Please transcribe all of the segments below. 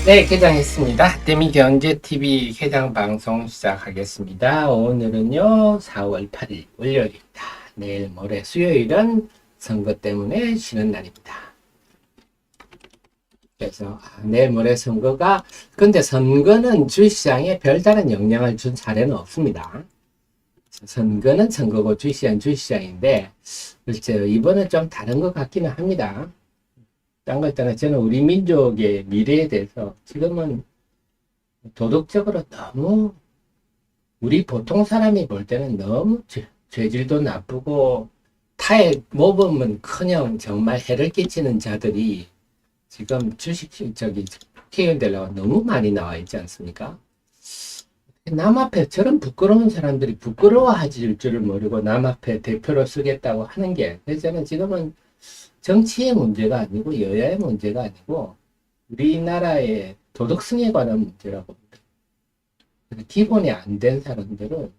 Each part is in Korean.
네, 개장했습니다. 데미경제TV 개장 방송 시작하겠습니다. 오늘은요, 4월 8일 월요일입니다. 내일 모레 수요일은 선거 때문에 쉬는 날입니다. 그래서 내일 모레 선거가, 근데 선거는 주시장에 별다른 영향을 준 사례는 없습니다. 선거는 선거고 주시장 주시장인데, 글쎄요, 이번은 좀 다른 것 같기는 합니다. 딴 거 있잖아요. 저는 우리 민족의 미래에 대해서 지금은 도덕적으로 너무 우리 보통 사람이 볼 때는 너무 죄질도 나쁘고 타의 모범은커녕 정말 해를 끼치는 자들이 지금 국회의원 되려고 너무 많이 나와 있지 않습니까? 남 앞에 저런 부끄러운 사람들이 부끄러워하질 줄을 모르고 남 앞에 대표로 쓰겠다고 하는 게, 그래서 저는 지금은 정치의 문제가 아니고 여야의 문제가 아니고 우리나라의 도덕성에 관한 문제라고 봅니다. 기본이 안 된 사람들은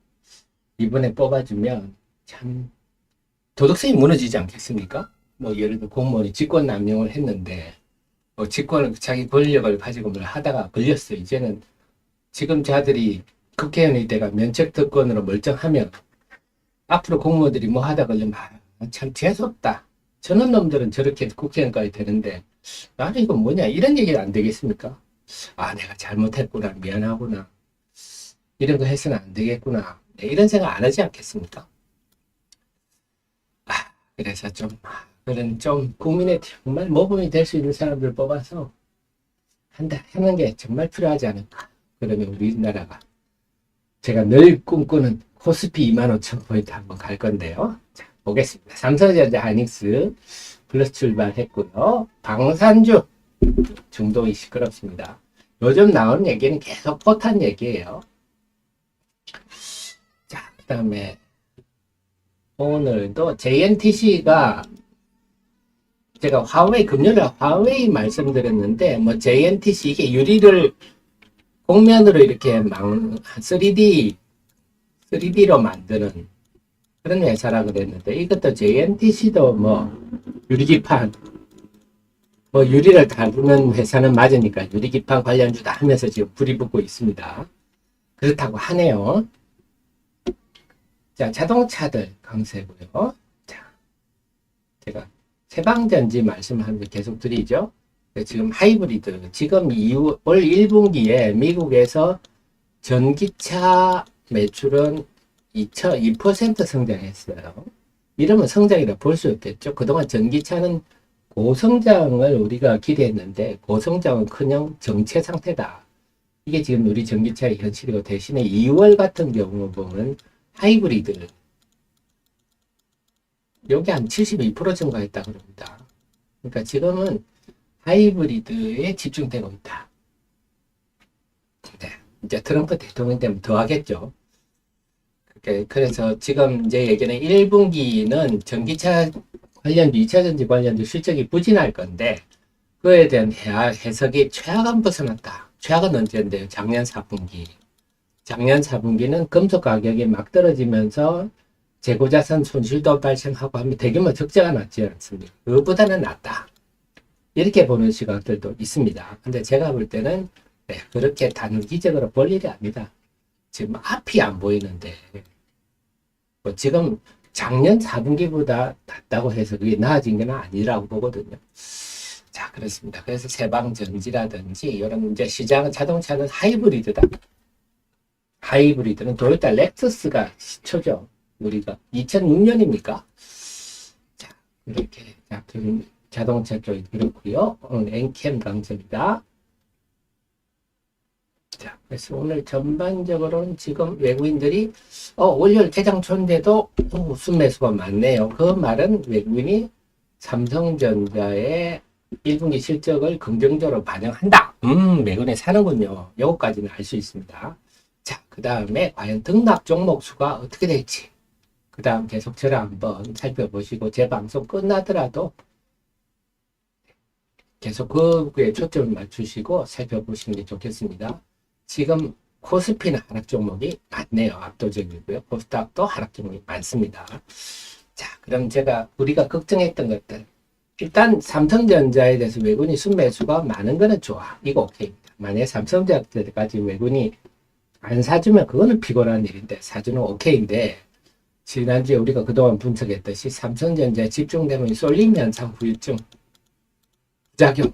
이번에 뽑아주면 참 도덕성이 무너지지 않겠습니까? 뭐 예를 들어 공무원이 직권 남용을 했는데 뭐 직권을 자기 권력을 가지고 뭘 하다가 걸렸어. 이제는 지금 자들이 국회의원이 돼가 면책특권으로 멀쩡하면 앞으로 공무원들이 뭐 하다 걸리면 참 재수없다. 저런 놈들은 저렇게 국회의원까지 되는데 나는 이거 뭐냐 이런 얘기가 안 되겠습니까? 아, 내가 잘못했구나, 미안하구나, 이런 거 해서는 안 되겠구나, 네, 이런 생각 안 하지 않겠습니까? 아, 그래서 그런 국민의 정말 모범이 될 수 있는 사람들 뽑아서 하는 게 정말 필요하지 않을까. 그러면 우리나라가 제가 늘 꿈꾸는 코스피 25,000포인트 한번 갈 건데요. 자, 보겠습니다. 삼성전자 하이닉스 플러스 출발했고요. 방산주 중동이 시끄럽습니다. 요즘 나오는 얘기는 계속 포탄 얘기예요. 자, 그 다음에 오늘도 JNTC가 제가 금요일에 화웨이 말씀드렸는데 뭐 JNTC 이게 유리를 곡면으로 이렇게 3D로 만드는 그런 회사라 그랬는데 이것도 JNTC도 뭐 유리기판 뭐 유리를 다루는 회사는 맞으니까 유리기판 관련주다 하면서 지금 불이 붙고 있습니다. 그렇다고 하네요. 자, 자동차들 강세고요. 자, 제가 세방전지 말씀하면서 계속 드리죠. 지금 하이브리드 지금 올 1분기에 미국에서 전기차 매출은 2% 성장했어요. 이러면 성장이라 볼 수 없겠죠. 그동안 전기차는 고성장을 우리가 기대했는데 고성장은 그냥 정체 상태다. 이게 지금 우리 전기차의 현실이고, 대신에 2월 같은 경우 보면 하이브리드 여기 한 72% 증가했다 그럽니다. 그러니까 지금은 하이브리드에 집중되고 있다. 네, 이제 트럼프 대통령 되면 더 하겠죠. 그래서 지금 이제 얘기는 1분기는 전기차 관련주, 2차전지 관련주 실적이 부진할 건데 그에 대한 해석이 최악은 벗어났다. 최악은 언제인데요? 작년 4분기. 작년 4분기는 금속 가격이 막 떨어지면서 재고자산 손실도 발생하고 하면 대규모 적자가 났지 않습니까? 그것보다는 낫다. 이렇게 보는 시각들도 있습니다. 근데 제가 볼 때는 그렇게 단기적으로 볼 일이 아니다. 지금 앞이 안 보이는데 뭐 지금 작년 4분기보다 낫다고 해서 그게 나아진 건 아니라고 보거든요. 자, 그렇습니다. 그래서 세방전지라든지 이런 이제 시장은 자동차는 하이브리드다. 하이브리드는 도요타 렉서스가 시초죠. 우리가 2006년입니까? 자, 이렇게 자동차 쪽이 그렇고요. 오늘 엔캠 강세입니다. 자, 그래서 오늘 전반적으로는 지금 외국인들이 월요일 개장초인데도 순매수가 많네요. 그 말은 외국인이 삼성전자의 1분기 실적을 긍정적으로 반영한다. 외국인이 사는군요. 요거까지는 알 수 있습니다. 자, 그 다음에 과연 등락 종목 수가 어떻게 될지, 그 다음 계속 저를 한번 살펴보시고 제 방송 끝나더라도 계속 그에 초점을 맞추시고 살펴보시는 게 좋겠습니다. 지금 코스피는 하락 종목이 많네요. 압도적이고요. 코스닥도 하락 종목이 많습니다. 자, 그럼 우리가 걱정했던 것들, 일단 삼성전자에 대해서 외국인이 순매수가 많은 거는 좋아. 이거 오케이입니다. 만약에 삼성전자 때까지 외국인이 안 사주면 그거는 피곤한 일인데, 사주는 오케이인데, 지난주에 우리가 그동안 분석했듯이 삼성전자에 집중되면 쏠림 현상 후유증, 부작용,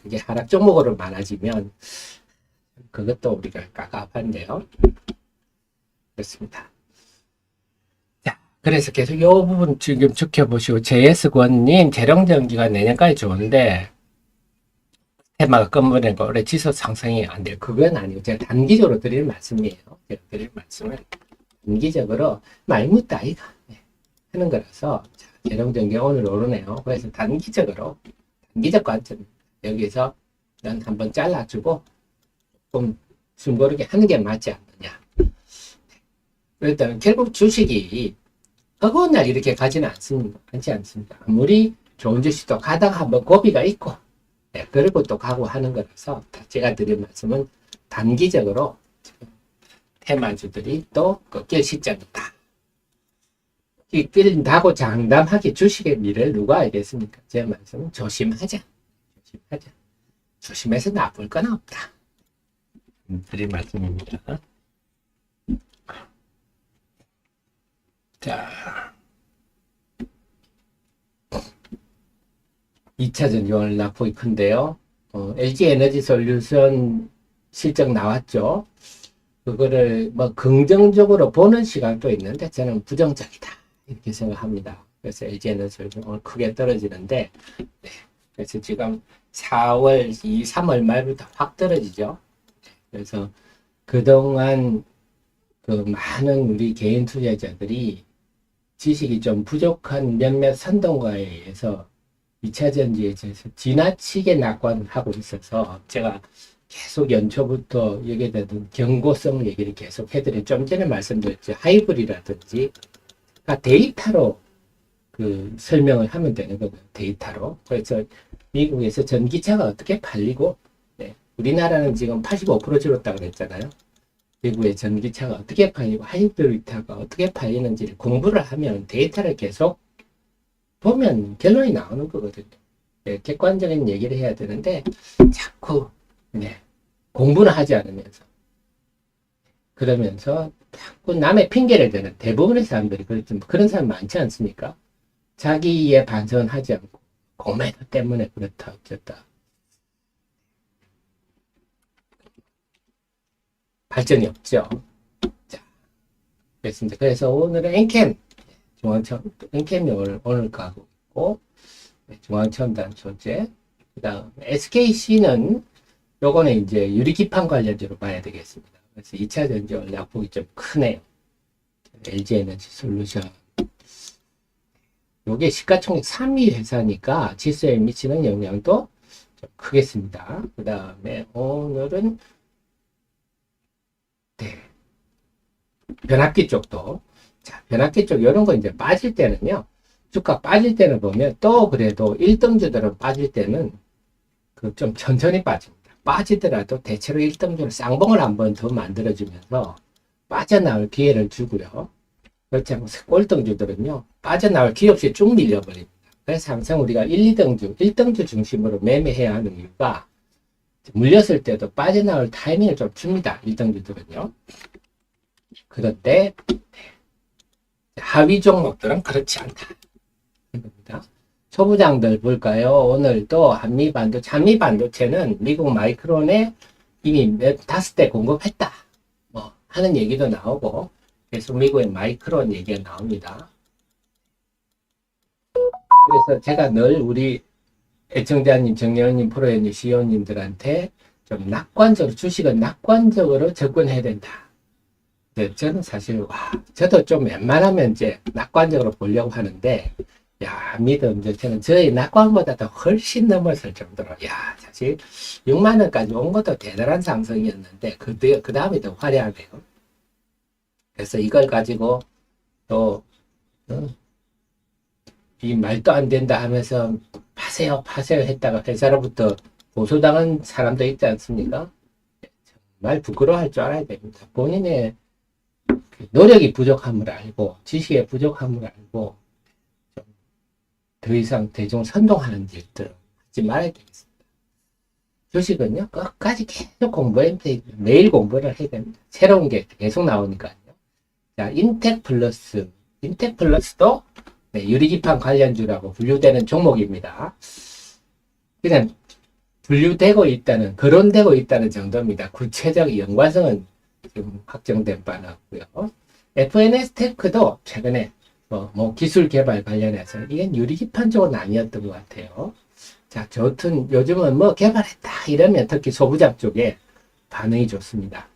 이게 하락 종목으로 많아지면 그것도 우리가 깝깝한데요. 그렇습니다. 자, 그래서 계속 이 부분 지금 지켜보시고, JS권님 재령전기가 내년까지 좋은데 테마가 끝물이니까 올해 지수 상승이 안 돼요. 그건 아니고 제가 단기적으로 드릴 말씀이에요. 제가 드릴 말씀은 단기적으로 많이 묻다 이가 하는 거라서, 자, 재령전기가 오늘 오르네요. 그래서 단기적 관점 여기서 난 한번 잘라주고 좀 숨고르게 하는 게 맞지 않느냐. 일단 결국 주식이 어느 날 이렇게 가지는 않습니다. 아무리 좋은 주식도 가다가 한번 고비가 있고, 그리고 또 가고 하는 거라서 제가 드린 말씀은 단기적으로 테마주들이 또 꺾일 시점이다. 낀다고 장담하기 주식의 미래를 누가 알겠습니까? 제 말씀은 조심하자. 조심해서 나쁠 건 없다. 드린 말씀입니다. 자, 2차전지 오늘 낙폭이 큰데요. LG에너지솔루션 실적 나왔죠. 그거를 뭐 긍정적으로 보는 시간도 있는데 저는 부정적이다 이렇게 생각합니다. 그래서 LG에너지솔루션 오늘 크게 떨어지는데, 네. 그래서 지금 4월, 3월 말부터 확 떨어지죠. 그래서 그동안 그 많은 우리 개인 투자자들이 지식이 좀 부족한 몇몇 선동가에 의해서 2차전지에 대해서 지나치게 낙관하고 있어서 제가 계속 연초부터 얘기에 대한 경고성 얘기를 계속 해드린, 좀 전에 말씀드렸죠. 하이브리라든지 데이터로 그 설명을 하면 되는 거거든요. 데이터로. 그래서 미국에서 전기차가 어떻게 팔리고, 네, 우리나라는 지금 85% 줄었다고 그랬잖아요. 미국의 전기차가 어떻게 팔리고 하이브리드가 어떻게 팔리는지를 공부를 하면, 데이터를 계속 보면 결론이 나오는 거거든요. 네, 객관적인 얘기를 해야 되는데 자꾸 공부는 하지 않으면서, 그러면서 자꾸 남의 핑계를 대는 대부분의 사람들이 그런 사람 많지 않습니까? 자기의 반성은 하지 않고 공매도 때문에 그렇다 어쨌다, 발전이 없죠. 자, 그렇습니다. 그래서 오늘은 엔캠 엔캠이 오늘 가고 있고, 중앙첨단 소재, 그 다음 SKC는 요거는 이제 유리기판 관련주로 봐야 되겠습니다. 그래서 2차 전지 낙폭이 좀 크네요. LG에너지 솔루션. 요게 시가총액 3위 회사니까 지수에 미치는 영향도 좀 크겠습니다. 그 다음에 오늘은 변압기 쪽도, 자, 변압기 쪽 이런 거 이제 빠질 때는요, 주가 빠질 때는 보면 또 그래도 1등주들은 빠질 때는 그 좀 천천히 빠집니다. 빠지더라도 대체로 1등주를 쌍봉을 한번 더 만들어주면서 빠져나올 기회를 주고요. 그렇지 않고 꼴등주들은요, 빠져나올 기회 없이 쭉 밀려버립니다. 그래서 항상 우리가 1등주 중심으로 매매해야 하는 이유가, 물렸을 때도 빠져나올 타이밍을 좀 줍니다. 1등주들은요. 그런데 하위 종목들은 그렇지 않다. 이겁니다. 소부장들 볼까요? 오늘도 한미반도체는 미국 마이크론에 이미 5대 공급했다, 뭐 하는 얘기도 나오고, 계속 미국의 마이크론 얘기가 나옵니다. 그래서 제가 늘 우리 애청자님, 정예원님, 프로연님, CEO님들한테 좀 주식은 낙관적으로 접근해야 된다. 저는 사실 저도 좀 웬만하면 이제 낙관적으로 보려고 하는데, 미드음전체는 저희 낙관보다도 훨씬 넘어설 정도로, 사실 6만원까지 온 것도 대단한 상승이었는데 그 다음에 더 화려하네요. 그래서 이걸 가지고 또 이 말도 안 된다 하면서 파세요 했다가 회사로부터 고소당한 사람도 있지 않습니까? 정말 부끄러워할 줄 알아야 됩니다. 본인의 노력이 부족함을 알고, 지식의 부족함을 알고, 더 이상 대중 선동하는 일들을 하지 말아야 되겠습니다. 주식은요, 끝까지 계속 공부해야 돼. 매일 공부를 해야 됩니다. 새로운 게 계속 나오니까요. 자, 인텍플러스. 인텍플러스도 네, 유리기판 관련주라고 분류되는 종목입니다. 그냥 분류되고 있다는, 거론되고 있다는 정도입니다. 구체적 연관성은 지금 확정된 바는 없고요. FNS 테크도 최근에 뭐 기술 개발 관련해서 이게 유리기판 쪽은 아니었던 것 같아요. 자, 저튼 요즘은 뭐 개발했다 이러면 특히 소부장 쪽에 반응이 좋습니다.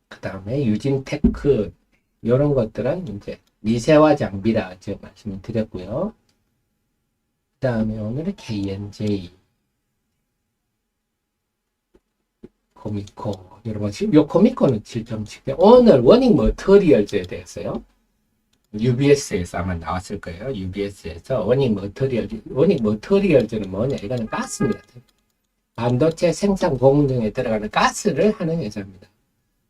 그 다음에 유진테크 이런 것들은 이제 미세화 장비라 지금 말씀을 드렸고요. 그 다음에 오늘은 KNJ 코미코 이런 거, 요 코미코는 7.7개. 오늘 워닝 머터리얼즈에 대해서요. UBS에서 아마 나왔을 거예요. UBS에서 워닝 머터리얼즈는 뭐냐? 이거는 가스입니다. 반도체 생산 공정에 들어가는 가스를 하는 회사입니다.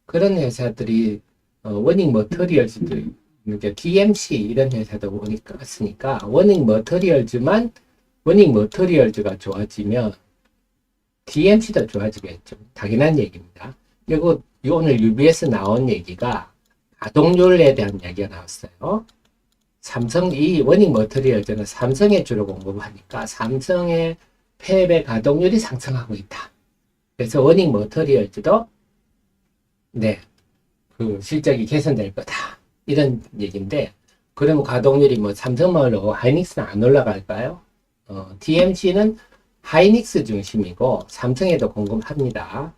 그런 회사들이 워닝 머터리얼즈도 이제 DMC 이런 회사도 보니까 쓰니까 워닝 머터리얼즈가 좋아지면 DMC도 좋아지겠죠. 당연한 얘기입니다. 그리고 오늘 UBS 나온 얘기가 가동률에 대한 얘기가 나왔어요. 이 워닝 머터리얼즈는 삼성의 주로 공급하니까 삼성의 팹의 가동률이 상승하고 있다. 그래서 워닝 머터리얼즈도 네, 그 실적이 개선될 거다. 이런 얘기인데, 그러면 가동률이 뭐 삼성만 올라가고 하이닉스는 안 올라갈까요? DMC는 하이닉스 중심이고 삼성에도 공급합니다.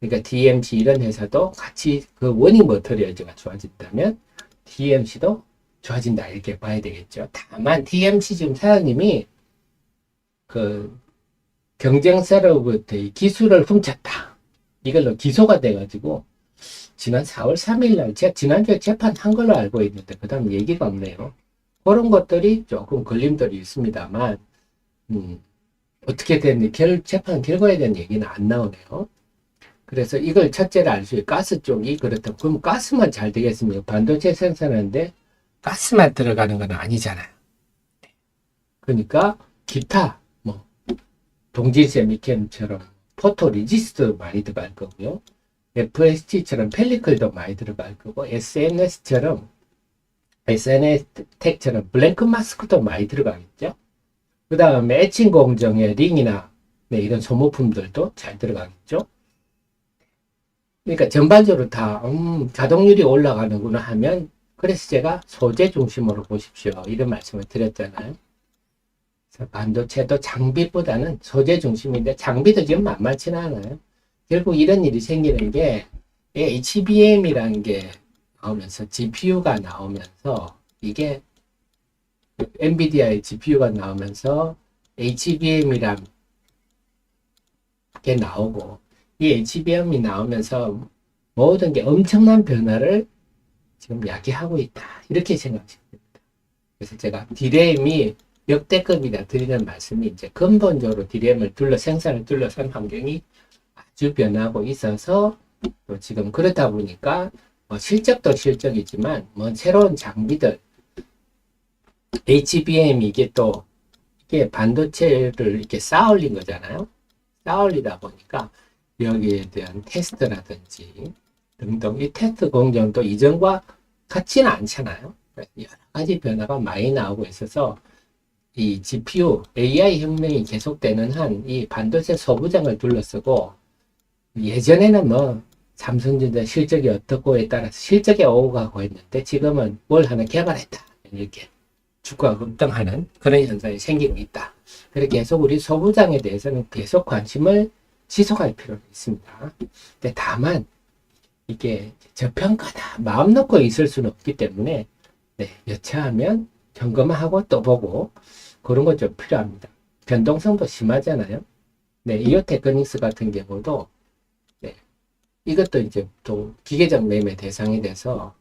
그러니까 DMC 이런 회사도 같이 그 워닝 머터리얼즈가 좋아진다면 DMC도 좋아진다 이렇게 봐야 되겠죠. 다만 DMC 지금 사장님이 그 경쟁사로부터 기술을 훔쳤다. 이걸로 기소가 돼가지고 지난 4월 3일 날 지난주에 재판한 걸로 알고 있는데 그 다음 얘기가 없네요. 그런 것들이 조금 걸림돌이 있습니다만 어떻게 됐는지 재판 결과에 대한 얘기는 안 나오네요. 그래서 이걸 첫째로 알 수 있어요. 가스 쪽이 그렇다고. 그럼 가스만 잘 되겠습니까? 반도체 생산하는데 가스만 들어가는 건 아니잖아요. 그러니까 기타 뭐 동질세미캠처럼 포토리지스트도 많이 들어갈 거고요. FST처럼 펠리클도 많이 들어갈 거고 SNS처럼 SNS텍처럼 블랭크 마스크도 많이 들어가겠죠. 그 다음에 애칭 공정의 링이나 네, 이런 소모품들도 잘 들어가겠죠. 그러니까 전반적으로 다 자동률이 올라가는구나 하면 그래서 제가 소재 중심으로 보십시오 이런 말씀을 드렸잖아요. 그래서 반도체도 장비보다는 소재 중심인데 장비도 지금 만만치는 않아요. 결국 이런 일이 생기는 게 HBM이라는 게 나오면서 GPU가 나오면서 이게 엔비디아의 GPU가 나오면서 HBM이란 게 나오고 이 HBM이 나오면서 모든 게 엄청난 변화를 지금 야기하고 있다. 이렇게 생각하시면 됩니다. 그래서 제가 디램이 역대급이다 드리는 말씀이 이제 근본적으로 디램을 생산을 둘러싼 환경이 아주 변하고 있어서 또 지금 그렇다 보니까 실적도 실적이지만 새로운 장비들 HBM 이게 반도체를 이렇게 쌓아올린 거잖아요. 쌓아올리다 보니까 여기에 대한 테스트라든지 등등 이 테스트 공정도 이전과 같지는 않잖아요. 여러 가지 변화가 많이 나오고 있어서 이 GPU AI 혁명이 계속되는 한 이 반도체 소부장을 둘러쓰고 예전에는 삼성전자 실적이 어떻고에 따라서 실적이 오고 가고 했는데 지금은 뭘 하나 개발했다 이렇게 주가가 급등하는 그런 현상이 생기고 있다. 그래서 계속 우리 소부장에 대해서는 계속 관심을 지속할 필요가 있습니다. 근데 다만 이게 저평가다 마음 놓고 있을 수는 없기 때문에 네, 여차하면 점검하고 또 보고 그런 것 좀 필요합니다. 변동성도 심하잖아요. 네, 이오테크닉스 같은 경우도 네, 이것도 이제 또 기계적 매매 대상이 돼서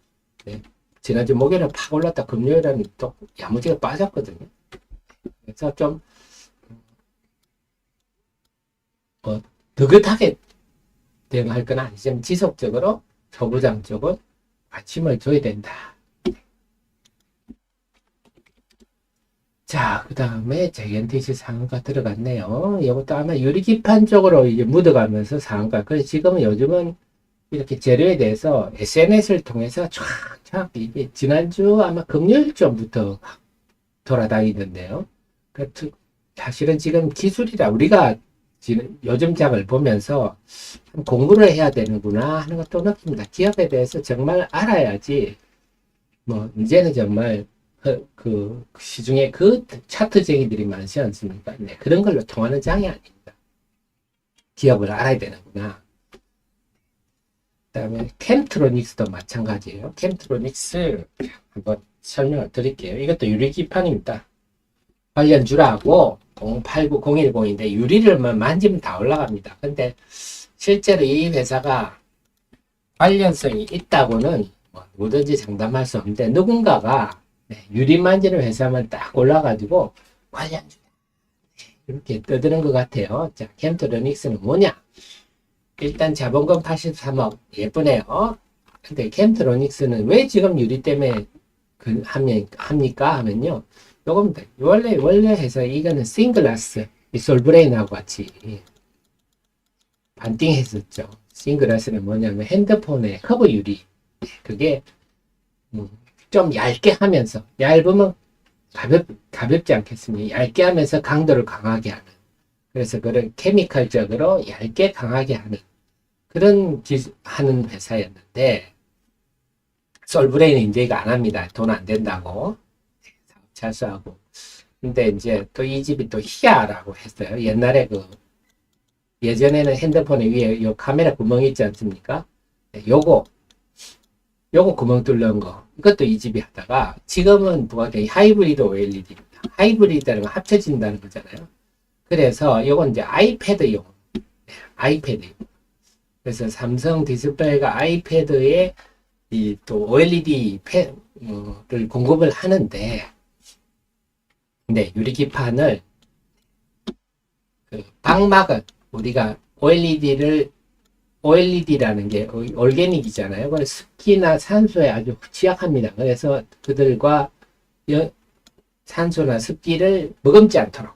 네, 지난주 목요일에 팍 올랐다 금요일에는 또 야무지게 빠졌거든요. 그래서 좀 느긋하게 대응할 건 아니지만 지속적으로 소부장 쪽은 관심을 줘야 된다. 자, 그 다음에 JNTC 상한가 들어갔네요. 이것도 아마 유리기판 쪽으로 이제 묻어가면서 상한가. 그래서 지금은 요즘은 이렇게 재료에 대해서 SNS를 통해서 쫙쫙 이게 지난주 아마 금요일쯤부터 돌아다니던데요. 사실은 지금 기술이라 우리가 지금 요즘 장을 보면서 공부를 해야 되는구나 하는 것도 느낍니다. 기업에 대해서 정말 알아야지 뭐 이제는 정말 그 시중에 그 차트쟁이들이 많지 않습니까? 네, 그런 걸로 통하는 장이 아닙니다. 기업을 알아야 되는구나. 그다음에 캠트로닉스도 마찬가지예요. 캠트로닉스 한번 설명을 드릴게요. 이것도 유리기판입니다. 관련주라고 089010인데 유리를 만지면 다 올라갑니다. 근데 실제로 이 회사가 관련성이 있다고는 뭐든지 장담할 수 없는데 누군가가 유리 만지는 회사만 딱 올라가지고 관련주 이렇게 떠드는 것 같아요. 자, 캠트로닉스는 뭐냐? 일단 자본금 83억 예쁘네요. 근데 캠트로닉스는 왜 지금 유리 때문에 합니까? 하면요. 요겁니다. 원래 해서 이거는 싱글라스, 솔브레인하고 같이 반띵했었죠. 싱글라스는 뭐냐면 핸드폰의 커버 유리. 그게 좀 얇게 하면서 얇으면 가볍지 않겠습니까? 얇게 하면서 강도를 강하게 하는. 그래서 그런 케미컬적으로 얇게 강하게 하는 그런 하는 회사였는데 솔브레인은 이제 이거 안 합니다. 돈 안 된다고 사업 철수하고. 근데 이제 또 이 집이 또 히아라고 했어요. 옛날에 예전에는 핸드폰에 위에 요 카메라 구멍 있지 않습니까? 요거 구멍 뚫는 거 이것도 이 집이 하다가 지금은 하이브리드 OLED입니다. 하이브리드라는 건 합쳐진다는 거잖아요. 그래서 요건 이제 아이패드용 아이패드. 그래서 삼성 디스플레이가 아이패드에 이 또 OLED를 공급을 하는데, 근데 유리기판을 방막을 우리가 OLED라는 게 올게닉이잖아요. 그래서 습기나 산소에 아주 취약합니다. 그래서 그들과 산소나 습기를 머금지 않도록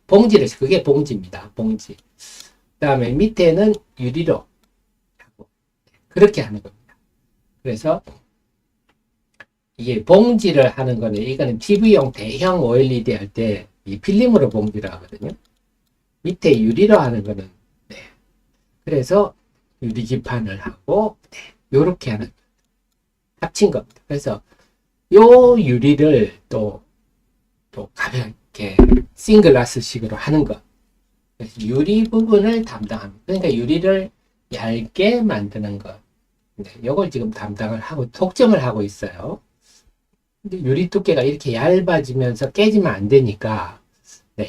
봉지를 그게 봉지입니다. 봉지. 그다음에 밑에는 유리로 하고 그렇게 하는 겁니다. 그래서 이게 봉지를 하는 거는 이거는 TV용 대형 OLED 할 때 이 필름으로 봉지를 하거든요. 밑에 유리로 하는 거는 그래서 유리기판을 하고 요렇게 하는 합친 겁니다. 그래서 요 유리를 또 가볍게 싱글라스식으로 하는 것. 유리 부분을 담당합니다. 그러니까 유리를 얇게 만드는 것. 요걸 지금 담당을 하고 독점을 하고 있어요. 근데 유리 두께가 이렇게 얇아지면서 깨지면 안 되니까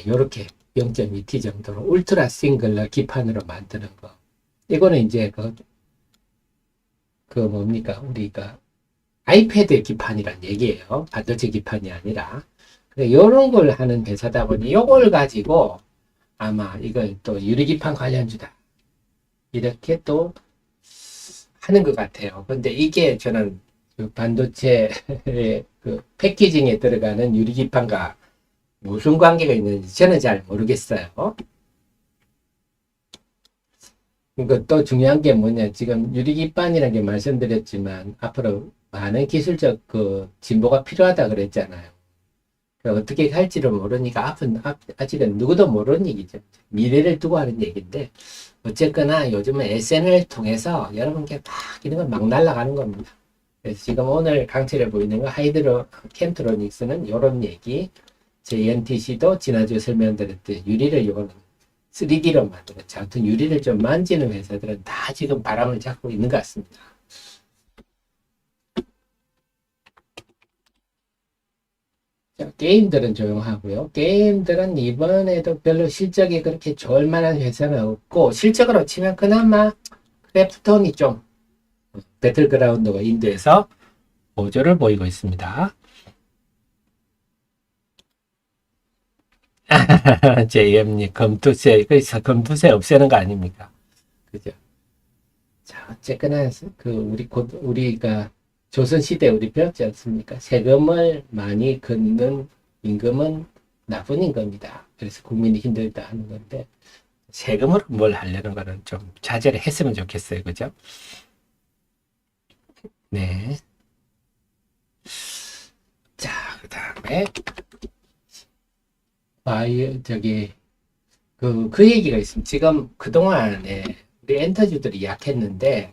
요렇게 0.2T 정도로 울트라 싱글러 기판으로 만드는 거. 이거는 이제 뭡니까? 우리가 아이패드 기판이란 얘기예요. 반도체 기판이 아니라. 이런 걸 하는 회사다 보니 이걸 가지고 아마 이걸 또 유리기판 관련주다. 이렇게 또 하는 것 같아요. 근데 이게 저는 그 반도체의 그 패키징에 들어가는 유리기판과 무슨 관계가 있는지 저는 잘 모르겠어요. 그리고 또 중요한 게 뭐냐. 지금 유리기판이라는 게 말씀드렸지만 앞으로 많은 기술적 진보가 필요하다 그랬잖아요. 어떻게 할지를 모르니까 아직은 누구도 모르는 얘기죠. 미래를 두고 하는 얘기인데 어쨌거나 요즘은 SNS를 통해서 여러분께 막 이런 건 막 날아가는 겁니다. 그래서 지금 오늘 강철해 보이는 거 캠트로닉스는 이런 얘기, JNTC도 지난주에 설명드렸듯이 유리를 이거는 3D로 만들었죠. 아무튼 유리를 좀 만지는 회사들은 다 지금 바람을 잡고 있는 것 같습니다. 자, 게임들은 조용하고요. 게임들은 이번에도 별로 실적이 그렇게 좋을 만한 회사는 없고 실적으로 치면 그나마 크래프톤이 좀 배틀그라운드가 인도에서 보조를 보이고 있습니다. JM님 검투세 그래서 검투세 없애는 거 아닙니까? 그죠? 자, 어쨌거나 우리가 조선시대 우리 배웠지 않습니까? 세금을 많이 걷는 임금은 나쁜 임금이다. 그래서 국민이 힘들다 하는 건데, 세금으로 뭘 하려는 거는 좀 자제를 했으면 좋겠어요. 그죠? 네. 자, 그 다음에, 저기, 그 얘기가 있습니다. 지금 그동안에 우리 엔터주들이 약했는데,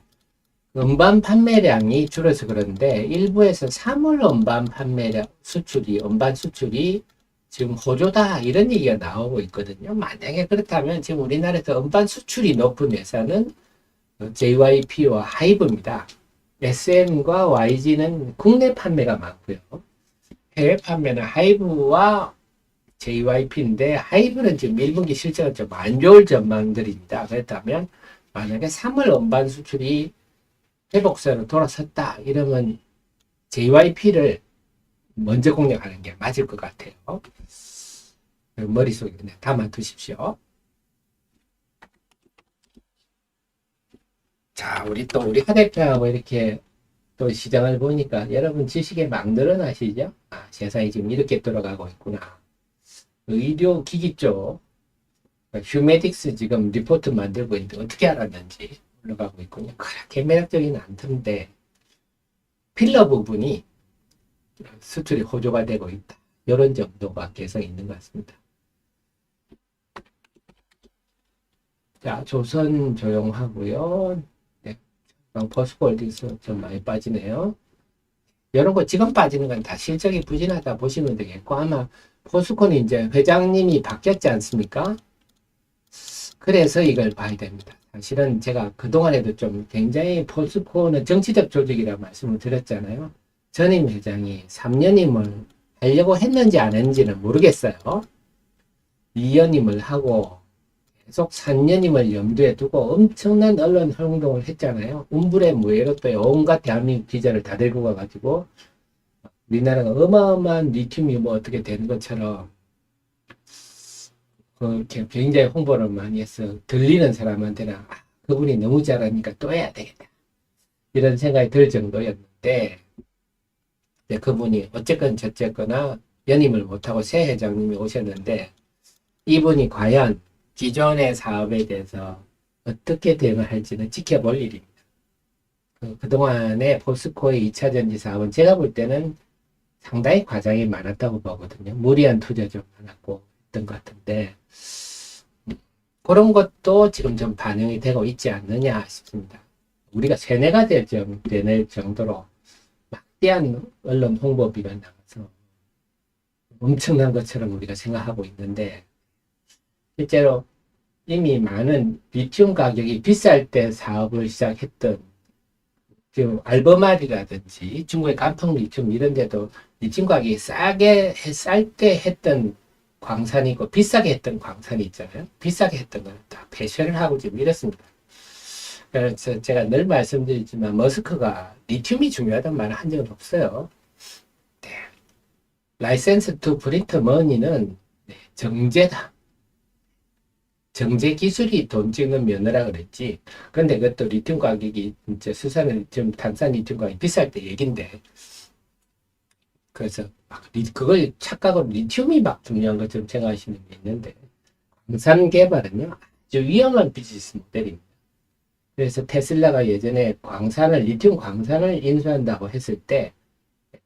음반 판매량이 줄어서 그런데, 일부에서 사물 음반 판매량 수출이, 음반 수출이 지금 호조다, 이런 얘기가 나오고 있거든요. 만약에 그렇다면 지금 우리나라에서 음반 수출이 높은 회사는 JYP와 하이브입니다. SM과 YG는 국내 판매가 많고요. 해외 판매는 하이브와 JYP인데 하이브는 지금 1분기 실적은 좀 안 좋을 전망들입니다. 그렇다면 만약에 3월 음반 수출이 회복세로 돌아섰다 이러면 JYP를 먼저 공략하는 게 맞을 것 같아요. 머릿속에 담아 두십시오. 자, 우리 하 대표하고 이렇게 또 시장을 보니까 여러분 지식에 막 늘어나시죠? 아, 세상이 지금 이렇게 돌아가고 있구나. 의료 기기 쪽, 휴메딕스 지금 리포트 만들고 있는데 어떻게 알았는지 올라가고 있군요. 그렇게 매력적이는 않던데, 필러 부분이 수출이 호조가 되고 있다. 이런 정도가 개성이 있는 것 같습니다. 자, 조선 조용하고요. 네, 포스코홀딩스 좀 많이 빠지네요. 이런 거 지금 빠지는 건 다 실적이 부진하다 보시면 되겠고, 아마 포스코는 이제 회장님이 바뀌었지 않습니까? 그래서 이걸 봐야 됩니다. 사실은 제가 그동안에도 좀 굉장히 포스코는 정치적 조직이라고 말씀을 드렸잖아요. 전임 회장이 3년임을 하려고 했는지 안 했는지는 모르겠어요. 2년임을 하고 계속 3년임을 염두에 두고 엄청난 언론 활동을 했잖아요. 운불의 무예로 또 온갖 대한민국 기자를 다 데리고 가가지고 우리나라가 어마어마한 리튬이 뭐 어떻게 되는 것처럼 그렇게 굉장히 홍보를 많이 해서 들리는 사람한테는 그분이 너무 잘하니까 또 해야 되겠다. 이런 생각이 들 정도였는데 그분이 어쨌건 저쨌거나 연임을 못하고 새 회장님이 오셨는데 이분이 과연 기존의 사업에 대해서 어떻게 대응을 할지는 지켜볼 일입니다. 그동안의 포스코의 2차전지 사업은 제가 볼 때는 상당히 과장이 많았다고 보거든요. 무리한 투자 좀 많았고 했던 것 같은데 그런 것도 지금 좀 반영이 되고 있지 않느냐 싶습니다. 우리가 세뇌가 될 정도로 막대한 언론 홍보비가 나가서 엄청난 것처럼 우리가 생각하고 있는데 실제로 이미 많은 리튬 가격이 비쌀 때 사업을 시작했던 지금 알버말이라든지 중국의 간펑 리튬 이런 데도 리튬 가격이 쌀 때 했던 광산이고 비싸게 했던 광산이 있잖아요. 비싸게 했던 걸 다 폐쇄를 하고 지금 이랬습니다. 그래서 제가 늘 말씀드리지만 머스크가 리튬이 중요하다는 말을 한 적은 없어요. 네. 라이센스 투 프린트 머니는 정제다. 정제 기술이 돈 찍는 면허라 그랬지. 그런데 그것도 리튬 가격이 이제 수산 리튬, 탄산 리튬 가격이 비쌀 때 얘긴데. 그래서 그걸 착각으로 리튬이 막 중요한 것처럼 생각하시는 게 있는데 광산 개발은요 아주 위험한 비즈니스 모델입니다. 그래서 테슬라가 예전에 리튬 광산을 인수한다고 했을 때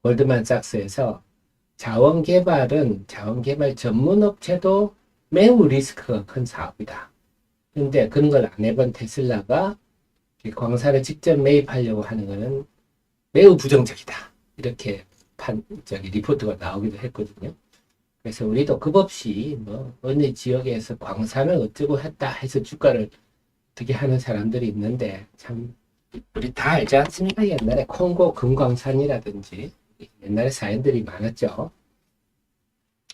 골드만삭스에서 자원 개발 전문 업체도 매우 리스크가 큰 사업이다. 근데 그런 걸 안 해본 테슬라가 광산을 직접 매입하려고 하는 것은 매우 부정적이다. 이렇게 리포트가 나오기도 했거든요. 그래서 우리도 급없이 어느 지역에서 광산을 어쩌고 했다 해서 주가를 어떻게 하는 사람들이 있는데 참 우리 다 알지 않습니까? 옛날에 콩고 금광산이라든지 옛날에 사연들이 많았죠.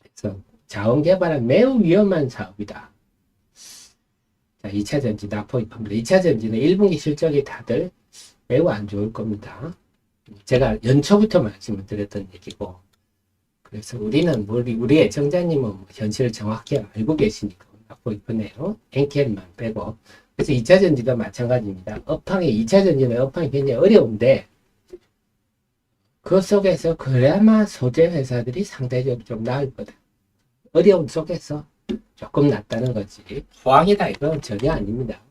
그래서 자원 개발은 매우 위험한 사업이다. 자, 2차 전지 낙폭입합니다. 2차 전지는 1분기 실적이 다들 매우 안 좋을 겁니다. 제가 연초부터 말씀을 드렸던 얘기고, 그래서 우리 애청자님은 현실을 정확히 알고 계시니까 낙폭입하네요. 엔켈만 빼고. 그래서 2차 전지도 마찬가지입니다. 2차 전지는 업황이 굉장히 어려운데, 그 속에서 그나마 소재 회사들이 상대적으로 좀 나을 거다. 어려움 속에서 조금 낫다는 거지. 호황이다 이건 전혀 아닙니다.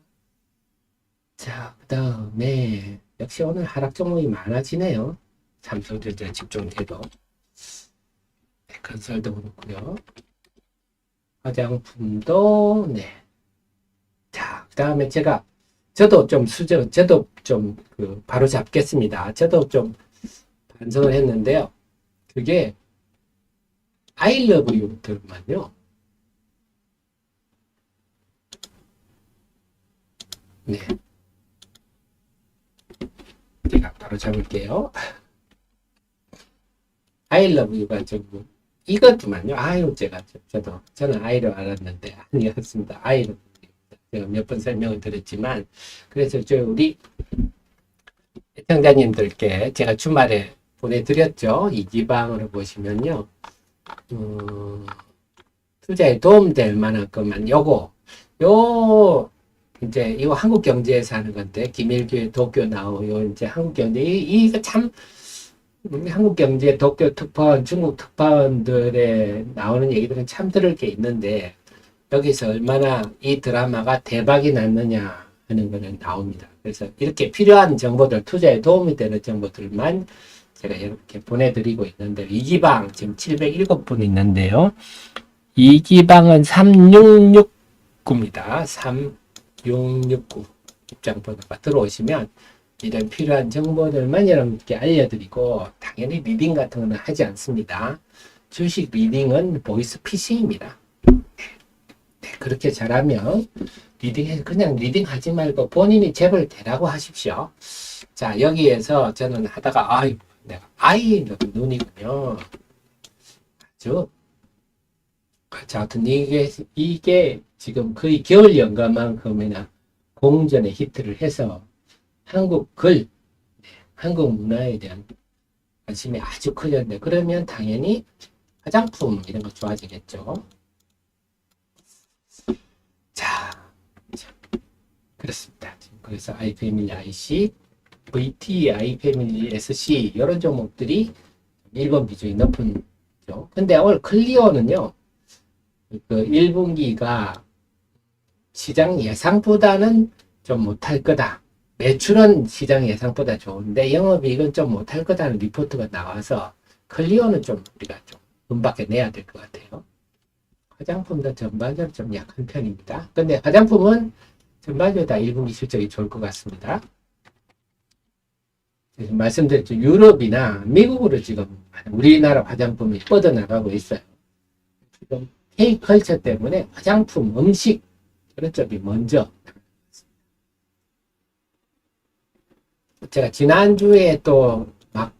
자, 그 다음에 역시 오늘 하락 종목이 많아지네요. 삼성전자 집중해도 건설도 그렇고요. 화장품도 네. 자, 그 다음에 저도 좀 바로 잡겠습니다. 저도 좀 반성을 했는데요. 그게 I love you부터만요. 네. 제가 바로 잡을게요. I love you가 좀 이것도만요. 아유, 저는 I로 알았는데 아니었습니다. I로 제가 몇 번 설명을 드렸지만 그래서 우리 시청자님들께 제가 주말에 보내드렸죠. 이 기방으로 보시면요. 투자에 도움될 만한 것만 요 이제 이거 한국 경제에서 하는 건데 김일규의 도쿄 나오 이제 한국 경제 이거 참 한국 경제 도쿄 특파원 중국 특파원들에 나오는 얘기들은 참 들을 게 있는데 여기서 얼마나 이 드라마가 대박이 났느냐 하는 거는 나옵니다. 그래서 이렇게 필요한 정보들 투자에 도움이 되는 정보들만 제가 이렇게 보내드리고 있는데 이기방 지금 707분 있는데요. 이기방은 3669입니다. 3669 입장번호가 들어오시면 이런 필요한 정보들만 여러분께 알려드리고 당연히 리딩 같은 거는 하지 않습니다. 주식 리딩은 보이스 피싱입니다. 네, 그렇게 잘하면 그냥 리딩하지 말고 본인이 재벌 되라고 하십시오. 자, 여기에서 저는 하다가 내가 아이는 눈이군요. 자, 하여튼 이게 지금 거의 겨울 연가만큼이나 공전에 히트를 해서 한국 문화에 대한 관심이 아주 커졌는데 그러면 당연히 화장품 이런 거 좋아지겠죠. 자, 그렇습니다. 그래서 i패밀리 IC, VT, i패밀리 SC 이런 종목들이 1번 비중이 높은 죠. 근데 오늘 클리오는요. 그 1분기가 시장 예상보다는 좀 못할 거다. 매출은 시장 예상보다 좋은데 영업이익은 좀 못할 거다는 리포트가 나와서 클리오는 좀 우리가 좀 음밖에 내야 될 것 같아요. 화장품도 전반적으로 좀 약한 편입니다. 근데 화장품은 전반적으로 다 1분기 실적이 좋을 것 같습니다. 말씀드렸죠. 유럽이나 미국으로 지금 우리나라 화장품이 뻗어나가고 있어요. 지금 K컬처 때문에 화장품, 음식 그런 쪽이 먼저. 제가 지난주에 또 막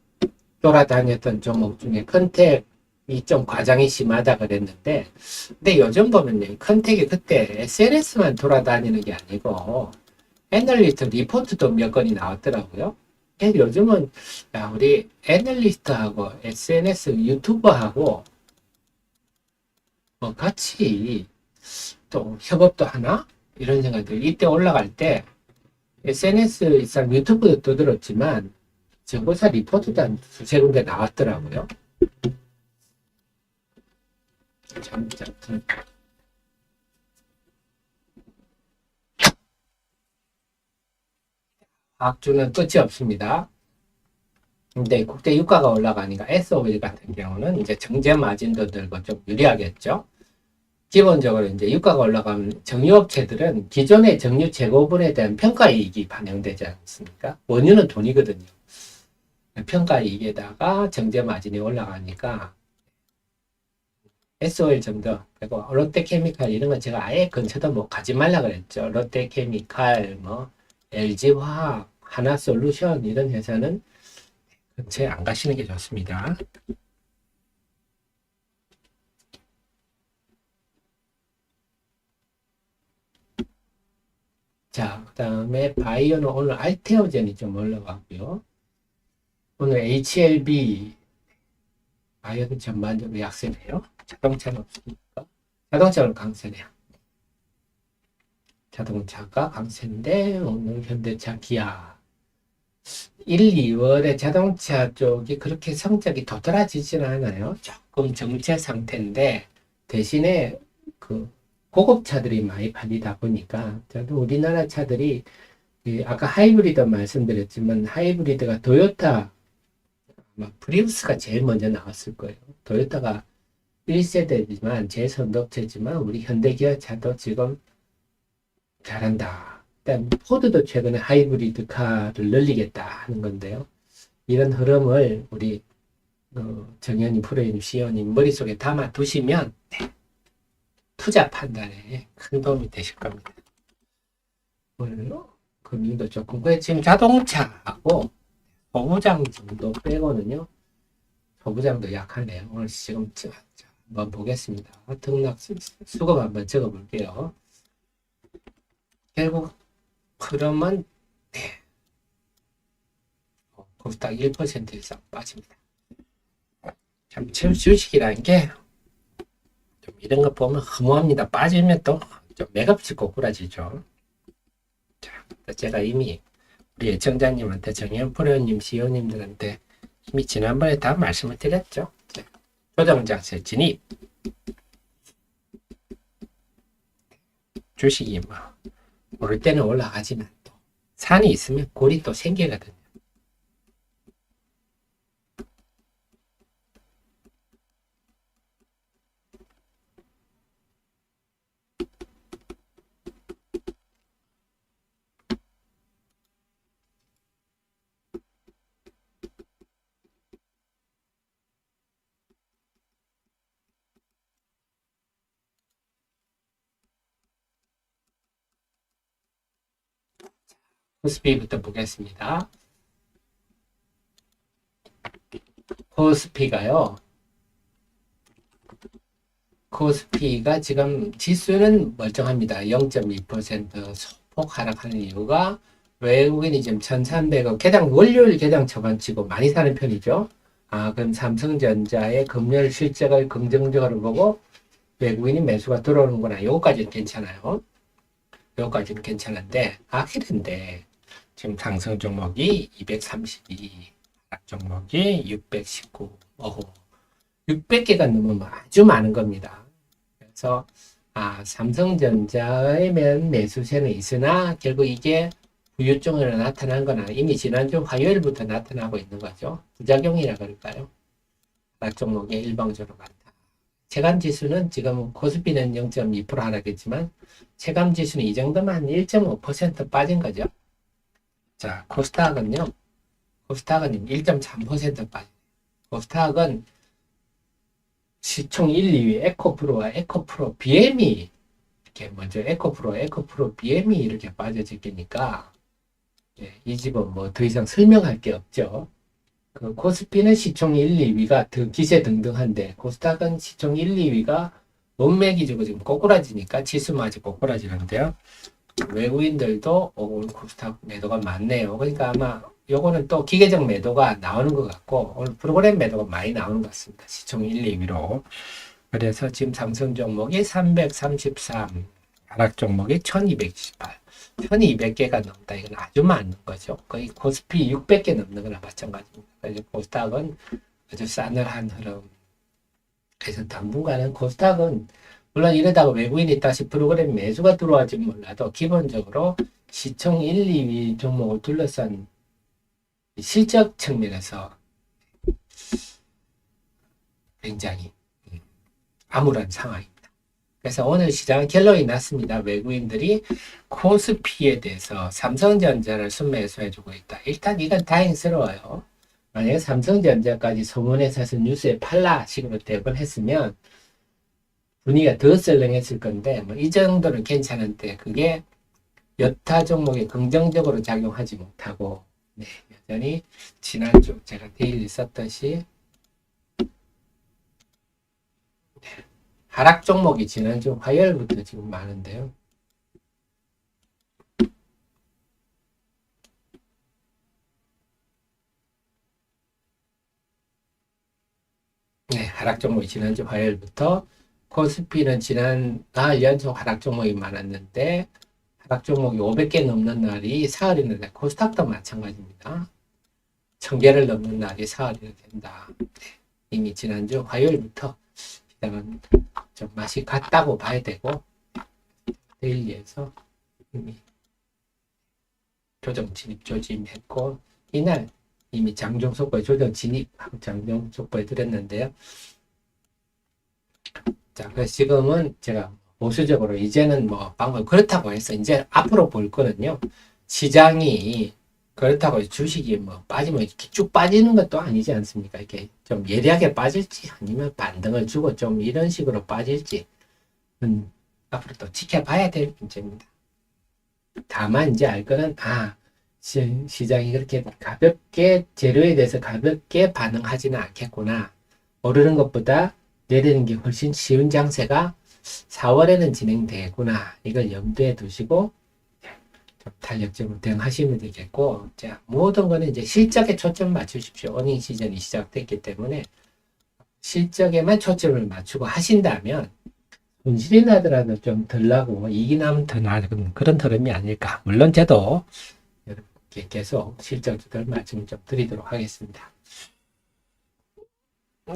돌아다녔던 종목 중에 컨택이 좀 과장이 심하다 그랬는데 근데 요즘 보면요. 컨택이 그때 SNS만 돌아다니는 게 아니고 애널리스트 리포트도 몇 건이 나왔더라고요. 요즘은 우리 애널리스트하고 SNS 유튜버하고 뭐 같이 또 협업도 하나? 이런 생각들 이때 올라갈 때 SNS 이상 유튜브도 떠들었지만 정보사 리포트도 한 두세 군데 나왔더라고요. 과학주는 끝이 없습니다. 근데 국제 유가가 올라가니까 S-오일 같은 경우는 이제 정제 마진도 들고 좀 유리하겠죠. 기본적으로 이제 유가가 올라가면 정유업체들은 기존의 정유 재고분에 대한 평가이익이 반영되지 않습니까? 원유는 돈이거든요. 평가이익에다가 정제 마진이 올라가니까 S-오일 정도 그리고 롯데케미칼 이런 건 제가 아예 근처도 뭐 가지 말라 그랬죠. 롯데케미칼, 뭐 LG화학, 하나솔루션 이런 회사는 근처에 안 가시는 게 좋습니다. 자, 그 다음에 바이오는 오늘 알테오젠이 좀 올라가고요. 오늘 HLB 바이오는 전반적으로 약세네요. 자동차는 없으니까. 자동차는 강세네요. 자동차가 강세인데 오늘 현대차, 기아 1, 2월에 자동차 쪽이 그렇게 성적이 도드라지지는 않아요. 조금 정체 상태인데 대신에 그 고급차들이 많이 팔리다 보니까 저도 우리나라 차들이 아까 하이브리드 말씀드렸지만 하이브리드가 토요타 아마 프리우스가 제일 먼저 나왔을 거예요. 토요타가 1세대지만 제선도업체지만 우리 현대기아차도 지금 잘한다. 일단 포드도 최근에 하이브리드 카를 늘리겠다 하는 건데요. 이런 흐름을 우리 정현님, 프로님, 시연님 머릿속에 담아 두시면 투자 판단에 큰 도움이 되실 겁니다. 오늘 금융도 조금 지금 자동차하고 소부장 정도 빼고는요. 소부장도 약하네요. 오늘 지금 한번 보겠습니다. 등락 수급 한번 적어볼게요. 결국 흐름은 코스닥 1% 이상 빠집니다. 참 주식이라는 게 좀 이런 거 보면 허무합니다. 빠지면 또 좀 맥없이 꼬꾸라지죠. 자, 제가 이미 우리 애청자님한테 정현 프로님, 시호님들한테 이미 지난번에 다 말씀을 드렸죠. 조정장세 진입. 주식이 뭐 오를 때는 올라가지만 또 산이 있으면 골이 또 생기거든요. 코스피부터 보겠습니다. 코스피가 지금 지수는 멀쩡합니다. 0.2% 소폭 하락하는 이유가 외국인이 지금 1,300억 월요일 개당 저반치고 많이 사는 편이죠. 그럼 삼성전자의 금요일 실적을 긍정적으로 보고 외국인이 매수가 들어오는구나. 요거까지는 괜찮아요. 요거까지는 괜찮은데 아킬인데 지금 상승 종목이 232, 하락 종목이 619, 600개가 넘으면 아주 많은 겁니다. 그래서 삼성전자의 매수세는 있으나 결국 이게 부유증으로 나타난 거나 이미 지난주 화요일부터 나타나고 있는 거죠. 부작용이라 그럴까요? 하락 종목에 일방적으로 많다. 체감지수는 지금 코스피는 0.2% 하락했지만 체감지수는 이 정도면 한 1.5% 빠진 거죠. 자, 코스닥은요. 코스닥은 1.3% 빠진. 코스닥은 시총 1, 2위 에코프로와 에코프로 BM이 이렇게 먼저 에코프로 BM이 이렇게 빠져지니까 이 집은 뭐 더 이상 설명할 게 없죠. 그 코스피는 시총 1, 2위가 기세 등등한데 코스닥은 시총 1, 2위가 원맥이 지금 꼬꾸라지니까 지수마저 꼬꾸라지는데요. 외국인들도 오늘 코스닥 매도가 많네요. 그러니까 아마 요거는 또 기계적 매도가 나오는 것 같고 오늘 프로그램 매도가 많이 나오는 것 같습니다. 시총 1, 2위로. 그래서 지금 상승 종목이 333, 하락 종목이 1228. 1200개가 넘다. 이건 아주 많은 거죠. 거의 코스피 600개 넘는 거나 마찬가지입니다. 그래서 코스닥은 아주 싸늘한 흐름. 그래서 당분간은 코스닥은 물론 이러다가 외국인이 다시 프로그램 매수가 들어와지 몰라도 기본적으로 시총 1, 2위 종목을 둘러싼 실적 측면에서 굉장히 암울한 상황입니다. 그래서 오늘 시장은 결론이 났습니다. 외국인들이 코스피에 대해서 삼성전자를 순매수해주고 있다. 일단 이건 다행스러워요. 만약에 삼성전자까지 소문에서 뉴스에 팔라 식으로 대응을 했으면 분위기가 더 썰렁했을 건데 이 정도는 괜찮은데 그게 여타 종목에 긍정적으로 작용하지 못하고 여전히 지난주 제가 데일리 썼듯이 하락 종목이 지난주 화요일부터 지금 많은데요. 하락 종목이 지난주 화요일부터 코스피는 지난 날 연속 하락 종목이 많았는데 하락 종목이 500개 넘는 날이 사흘이는데 코스닥도 마찬가지입니다. 1000개를 넘는 날이 사흘이 된다. 이미 지난주 화요일부터 시장은 좀 맛이 갔다고 봐야 되고, 데일리에서 이미 조정 진입 조짐했고, 이날 이미 장중 속보에 조정 진입하고 장중 속보에 드렸는데요. 자, 그래서 지금은 제가 보수적으로 이제는 뭐 방금 그렇다고 해서 이제 앞으로 볼 거는요. 시장이 그렇다고 해서 주식이 뭐 빠지면 이렇게 쭉 빠지는 것도 아니지 않습니까? 이렇게 좀 예리하게 빠질지 아니면 반등을 주고 좀 이런 식으로 빠질지 앞으로 또 지켜봐야 될 문제입니다. 다만 이제 알 거는 시장이 그렇게 가볍게 재료에 대해서 가볍게 반응하지는 않겠구나. 오르는 것보다 내리는 게 훨씬 쉬운 장세가 4월에는 진행되구나. 이걸 염두에 두시고 좀 탄력적으로 대응하시면 되겠고, 자, 모든 거는 이제 실적에 초점 맞추십시오. 어닝 시즌이 시작됐기 때문에 실적에만 초점을 맞추고 하신다면 손실이 나더라도 좀 덜 나고 이익이 나면 더 나은 그런 흐름이 아닐까. 물론 저도 여러분께 계속 실적 조절 말씀을 좀 드리도록 하겠습니다.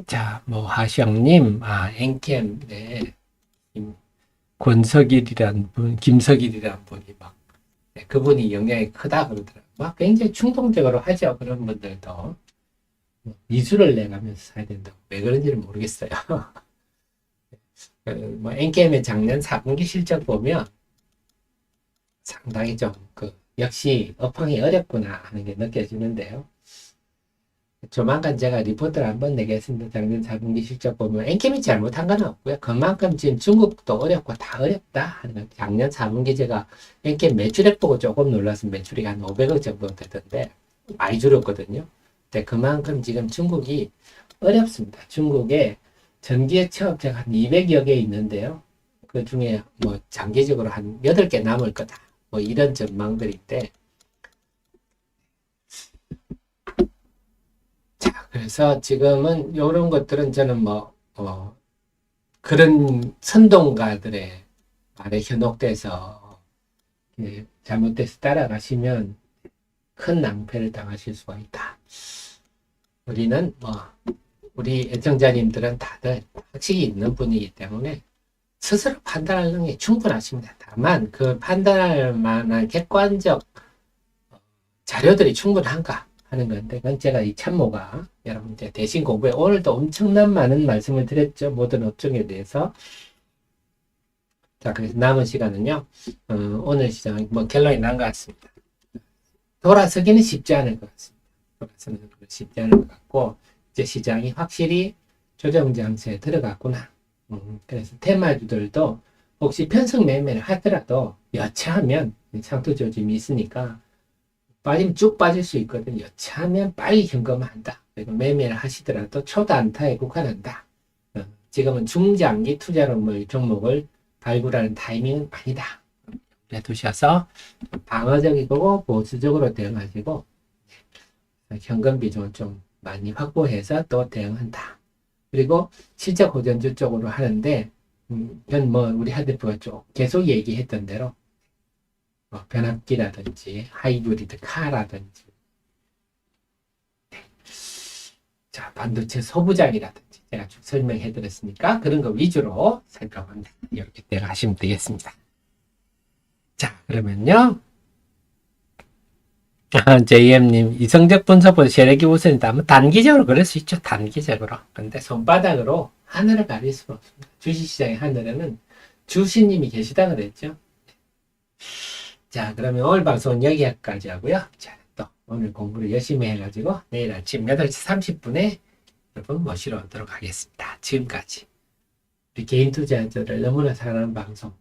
자, 뭐 하시영님, 엔캠, 네, 권석일이란 분, 김석일이란 분이 막 그분이 영향이 크다 그러더라고요. 막 굉장히 충동적으로 하죠. 그런 분들도 이수를 내가면서 사야 된다고. 왜 그런지는 모르겠어요. 뭐 엔캠의 작년 4분기 실적 보면 상당히 좀 역시 업황이 어렵구나 하는 게 느껴지는데요. 조만간 제가 리포트를 한번 내겠습니다. 작년 4분기 실적 보면 엔캠이 잘못한 건 없고요. 그만큼 지금 중국도 어렵고 다 어렵다 하는 거. 작년 4분기 제가 엔캠 매출액 보고 조금 놀라서 매출이 한 500억 정도 되던데 많이 줄었거든요. 근데 그만큼 지금 중국이 어렵습니다. 중국에 전기의 체업체가 한 200여 개 있는데요. 그 중에 뭐 장기적으로 한 8개 남을 거다. 뭐 이런 전망들인데, 자, 그래서 지금은 이런 것들은 저는 그런 선동가들의 말에 현혹돼서 잘못돼서 따라가시면 큰 낭패를 당하실 수가 있다. 우리는 우리 애청자님들은 다들 학식이 있는 분이기 때문에 스스로 판단할 능력이 충분하십니다. 다만 그 판단할 만한 객관적 자료들이 충분한가 하는 건데, 그건 제가 이 참모가 여러분들 대신 공부에 오늘도 엄청난 많은 말씀을 드렸죠. 모든 업종에 대해서. 자, 그래서 남은 시간은요, 오늘 시장 결론이 난 것 같습니다. 돌아서기는 쉽지 않을 것 같습니다. 돌아서는 쉽지 않을 것 같고, 이제 시장이 확실히 조정 장세에 들어갔구나. 그래서 테마주들도 혹시 편성 매매를 하더라도 여차하면 상투 조짐이 있으니까 빠지면 쭉 빠질 수 있거든요. 여차하면 빨리 현금화한다. 그리고 매매를 하시더라도 초단타에 국한한다. 지금은 중장기 투자로 종목을 발굴하는 타이밍은 아니다. 두셔서 방어적이고 보수적으로 대응하시고 현금 비중을 좀 많이 확보해서 또 대응한다. 그리고 실적 호전주 쪽으로 하는데, 우리 하드프가 계속 얘기했던 대로 변압기라든지 하이브리드 카라든지, 자, 반도체 소부장이라든지 제가 쭉 설명해 드렸으니까 그런 거 위주로 살펴봅니다. 이렇게 대응하시면 되겠습니다. 자, 그러면요. JM님, 이성적 분석보다 세력이 우선이다. 단기적으로 그럴 수 있죠. 단기적으로. 근데 손바닥으로 하늘을 가릴 수는 없습니다. 주식시장의 하늘에는 주시님이 계시다 그랬죠. 자, 그러면 오늘 방송은 여기까지 하고요. 자, 또 오늘 공부를 열심히 해가지고 내일 아침 8시 30분에 여러분 모시러 오도록 하겠습니다. 지금까지 우리 개인 투자자들을 너무나 사랑하는 방송,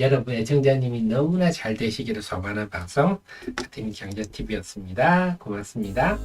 여러분 애청자님이 너무나 잘 되시기를 소망하는 방송, 아테미 경제TV였습니다. 고맙습니다.